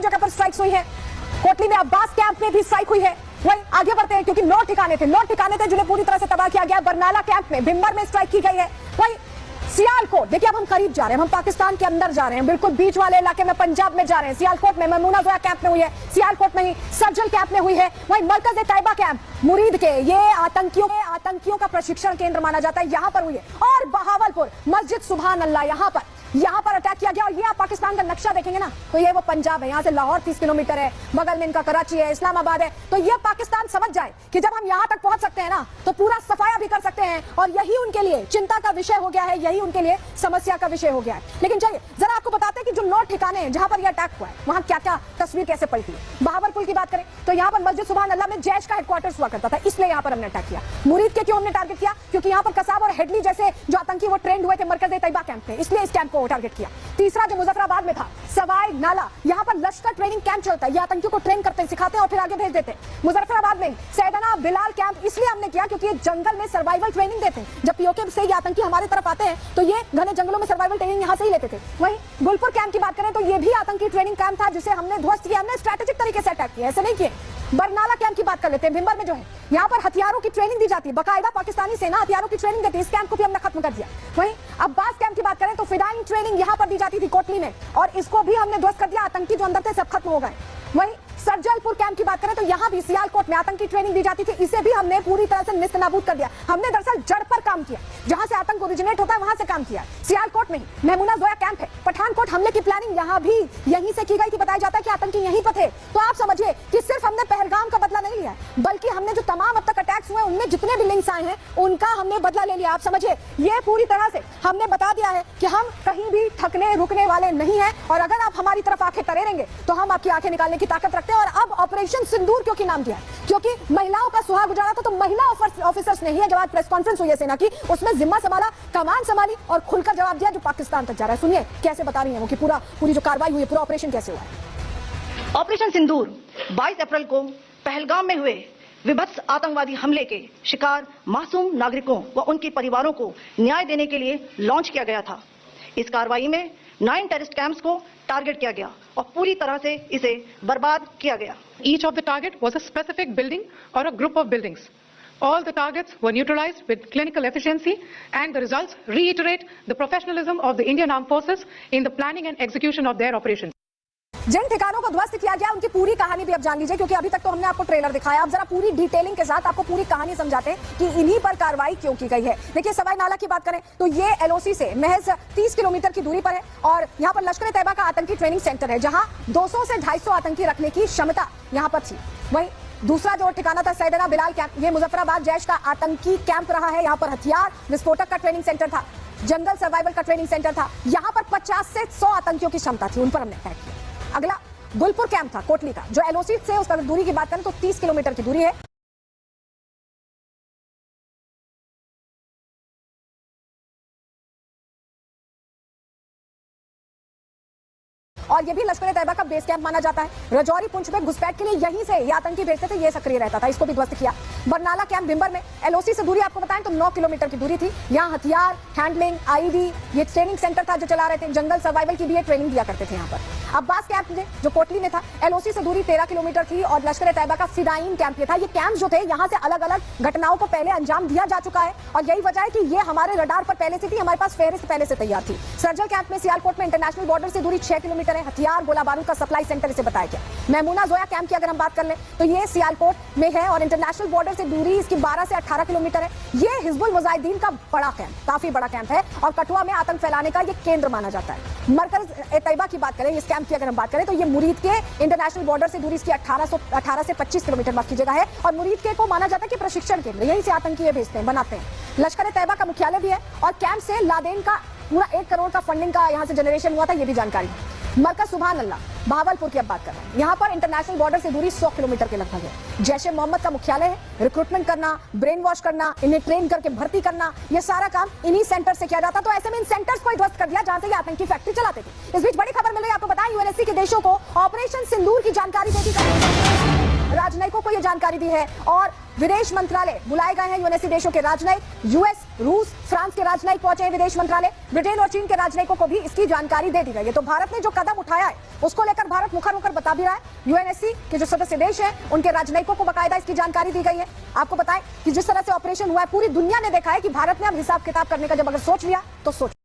जगह पर स्ट्राइक्स हुई है। कोटली में अब्बास कैंप में भी स्ट्राइक हुई है। वही आगे बढ़ते हैं क्योंकि 9 ठिकाने थे जिन्हें पूरी तरह से तबाह किया गया। बरनाला कैंप में, भिंबर में स्ट्राइक की गई है। वही सियालकोट, देखिए अब हम करीब जा रहे हैं, हम पाकिस्तान के अंदर जा रहे हैं, बिल्कुल बीच वाले इलाके में, पंजाब में जा रहे हैं। सियालकोट में महमूना जोया कैंप में हुई है, सियालकोट में ही सर्जल कैंप में हुई है। वहीं मरकज तैयबा कैंप मुरीद के, ये आतंकियों का प्रशिक्षण केंद्र माना जाता है, यहां पर हुई है। और बहावलपुर मस्जिद सुभान अल्लाह, यहां पर अटैक किया गया। और ये आप पाकिस्तान का नक्शा देखेंगे ना तो ये वो पंजाब है, यहां से लाहौर 30 किलोमीटर है, बगल में इनका कराची है, इस्लामाबाद है। तो ये पाकिस्तान समझ जाए कि जब हम यहां तक पहुंच सकते हैं ना तो पूरा सफाया भी कर सकते हैं। और यही उनके लिए चिंता का विषय हो गया है, यही उनके लिए समस्या का विषय हो गया है। लेकिन चलिए जरा आपको बताते हैं कि जो 9 ठिकाने हैं जहां पर यह अटैक हुआ है वहां क्या क्या तस्वीर कैसे पलटी है। बहावलपुर की बात करें तो यहाँ पर मस्जिद सुभान अल्लाह में जैश का हेडक्वार्टर्स हुआ करता था, इसलिए यहाँ पर हमने अटैक किया। मुरीद के क्यों हमने टारगेट किया? क्योंकि यहाँ पर कसाब और हेडली जैसे जो आतंकी वो ट्रेंड हुए थे मरकज तैयबा कैंप में, इसलिए इस कैंप को टारगेट किया। तीसरा जो मुजफ्फराबाद में था सवाई नाला, यहाँ पर लश्कर ट्रेनिंग कैंप चलता है, ये आतंकियों को ट्रेन करते हैं, सिखाते हैं और फिर आगे भेज देते हैं। मुजफ्फराबाद में सैयदना बिलाल कैंप इसलिए हमने किया क्योंकि ये जंगल में सर्वाइवल ट्रेनिंग देते हैं। जब पीओके से ये आतंकी हमारे तरफ आते हैं तो ये घने जंगलों में सर्वाइवल ट्रेनिंग यहाँ से ही लेते थे। वहीं गुलपुर कैंप की बात करें तो ये भी आतंकी ट्रेनिंग कैंप था जिसे हमने ध्वस्त किया, हमने स्ट्रेटेजिक तरीके से अटैक किया, ऐसे नहीं किए। बरनाला कैंप की बात कर लेते हैं, भिंबर में जो है यहाँ पर हथियारों की ट्रेनिंग दी जाती है, बाकायदा पाकिस्तानी सेना हथियारों की ट्रेनिंग देती है, इस कैंप को भी हमने खत्म कर दिया। वहीं अब्बास कैंप की बात करें तो फिदाइंग ट्रेनिंग यहाँ पर दी जाती थी कोटली में, और इसको भी हमने ध्वस्त कर दिया, आतंकी जो अंदर थे सब खत्म हो गए। वहीं सर्जलपुर कैंप की बात करें तो यहाँ भी सियालकोट में आतंकी ट्रेनिंग दी जाती थी, इसे भी हमने पूरी तरह से निस्तनाबूद कर दिया। हमने दरअसल जड़ पर काम किया, जहां से आतंक ओरिजिनेट होता है वहां से काम किया। सियालकोट में ही महमूना जोया कैंप है। पठानकोट हमले की प्लानिंग यहाँ भी यहीं से की गई थी, बताया जाता है कि आतंकी यहीं पर थे। तो आप समझिए कि सिर्फ हमने पहलगाम का बदला नहीं लिया, बल्कि हमने जो तमाम अब तक अटैक्स हुए उनमें जितने भी लिंक्स आए हैं उनका हमने बदला ले लिया। आप समझिए ये पूरी तरह से हमने बता दिया है कि हम कहीं भी थकने रुकने वाले नहीं हैं, और अगर आप हमारी तरफ आंखें तरेंगे तो हम आपकी आंखें निकालने की ताकत रखते हैं। और अब ऑपरेशन सिंदूर क्योंकि नाम दिया है, क्योंकि महिलाओं का सुहाग गुजारा था, तो महिला ऑफिसर्स नहीं है। जब आज प्रेस कॉन्फ्रेंस हुई है सेना की, उसमें जिम्मा संभाला, कमान संभाली और खुलकर जवाब दिया जो पाकिस्तान तक जा रहा है। सुनिए कैसे बता रही है वो कि पूरी जो कार्रवाई हुई है, पूरा ऑपरेशन कैसे हुआ है। ऑपरेशन सिंदूर 22 अप्रैल को पहलगाम में हुए विभत्स आतंकवादी हमले के शिकार मासूम नागरिकों व उनके परिवारों को न्याय देने के लिए लॉन्च किया गया था। इस कार्रवाई में 9 टेररिस्ट कैंप्स को टारगेट किया गया और पूरी तरह से इसे बर्बाद किया गया। Each of the target was a specific building or a group of buildings. All the targets were neutralized with clinical efficiency, and the results reiterate the professionalism of the Indian Armed Forces in the planning and execution of their operations. जिन ठिकानों को ध्वस्त किया गया उनकी पूरी कहानी भी अब जान लीजिए, क्योंकि अभी तक तो हमने आपको ट्रेलर दिखाया, अब जरा पूरी डिटेलिंग के साथ आपको पूरी कहानी समझाते हैं कि इन्हीं पर कार्रवाई क्यों की गई है। देखिए सवाई नाला की बात करें तो ये एलओसी से महज 30 किलोमीटर की दूरी पर है, और यहाँ पर लश्कर तैयबा का आतंकी ट्रेनिंग सेंटर है, जहाँ 200 से 250 आतंकी रखने की क्षमता यहाँ पर थी। वहीं दूसरा जो ठिकाना था सैयदना बिलाल कैंप, ये मुजफ्फराबाद जैश का आतंकी कैंप रहा है। यहाँ पर हथियार विस्फोटक का ट्रेनिंग सेंटर था, जंगल सर्वाइवल का ट्रेनिंग सेंटर था। यहाँ पर 50 से 100 आतंकियों की क्षमता थी, उन पर हमने अटैक किया। अगला गुलपुर कैंप था कोटली का, जो एलओसी से उसका दूरी की बात करें तो 30 किलोमीटर की दूरी है। और ये भी लश्कर तैयबा का बेस कैंप माना जाता है। रजौरी पुंछ में घुसपैठ के लिए यहीं से ये आतंकी भेजते थे, ये सक्रिय रहता था, इसको भी ध्वस्त किया। बरनाला कैंप भिंबर में एलओसी से दूरी आपको बताएं तो 9 किलोमीटर की दूरी थी। यहाँ हथियार, हैंडलिंग, आईडी, ये ट्रेनिंग सेंटर था जो चला रहे थे, जंगल सर्वाइवल की भी ये ट्रेनिंग दिया करते थे यहाँ पर। अब्बास कैंप जो कोटली में था, एलओसी से दूरी 13 किलोमीटर थी, और लश्कर तैयबा का फिदाइन कैंप ये था। ये कैंप जो थे यहाँ से अलग अलग घटनाओं को पहले अंजाम दिया जा चुका है, और यही वजह है कि ये हमारे रडार पर पहले से थी, हमारे पास फेहरिस्त पहले से तैयार थी। सर्जल कैंप में सियालकोट में इंटरनेशनल बॉर्डर से दूरी 6 किलोमीटर है, हथियार गोला बारूद का सप्लाई सेंटर इसे बताया गया। महमूना जोया कैंप की अगर हम बात कर लें तो ये सियालकोट में है, और इंटरनेशनल बॉर्डर से दूरी इसकी 12 से 18 किलोमीटर है। ये हिजबुल मुजाहिदीन का बड़ा कैंप, काफी बड़ा कैंप है, और कठुआ में आतंक फैलाने का ये केंद्र माना जाता है। मरकज तैयबा की बात करें, इस कैंप की अगर हम बात करें तो ये मुरीद के इंटरनेशनल बॉर्डर से दूरी इसकी 18 से 25 किलोमीटर माफ कीजिएगा है, और मुरीद के को माना जाता है कि प्रशिक्षण केंद्र, यहीं से आतंकी ये भेजते हैं, बनाते हैं। लश्कर तैयबा का मुख्यालय भी है, और कैंप से लादेन का पूरा 1 करोड़ का फंडिंग का यहाँ से जनरेशन हुआ था, ये भी जानकारी है। मरकज सुभान अल्लाह बहावलपुर की अब बात कर रहे हैं, यहाँ पर इंटरनेशनल बॉर्डर से दूरी 100 किलोमीटर के लगभग है। जैश ए मोहम्मद का मुख्यालय है, रिक्रूटमेंट करना, ब्रेन वॉश करना, इन्हें ट्रेन करके भर्ती करना, ये सारा काम इन्हीं सेंटर से किया जाता। तो ऐसे में इन सेंटर्स को ध्वस्त कर दिया जहां से ये आतंकी फैक्ट्री चलाते थे। इस बीच बड़ी खबर मिल रही है, आपको बताएं यूएनएससी के देशों को ऑपरेशन सिंदूर की जानकारी दे दी गई। राजनयिकों को यह जानकारी दी है और विदेश मंत्रालय बुलाए गए हैं। यूएनएससी देशों के राजनयिक, यूएस, रूस, फ्रांस के राजनयिक पहुंचे हैं विदेश मंत्रालय। ब्रिटेन और चीन के राजनयिकों को भी इसकी जानकारी दे दी गई है। तो भारत ने जो कदम उठाया है उसको लेकर भारत मुखर होकर बता भी रहा है। यूएनएससी के जो सदस्य देश हैं उनके राजनयिकों को बकायदा इसकी जानकारी दी गई है। आपको बताएं कि जिस तरह से ऑपरेशन हुआ है पूरी दुनिया ने देखा है कि भारत ने अब हिसाब किताब करने का जब अगर सोच लिया तो सोच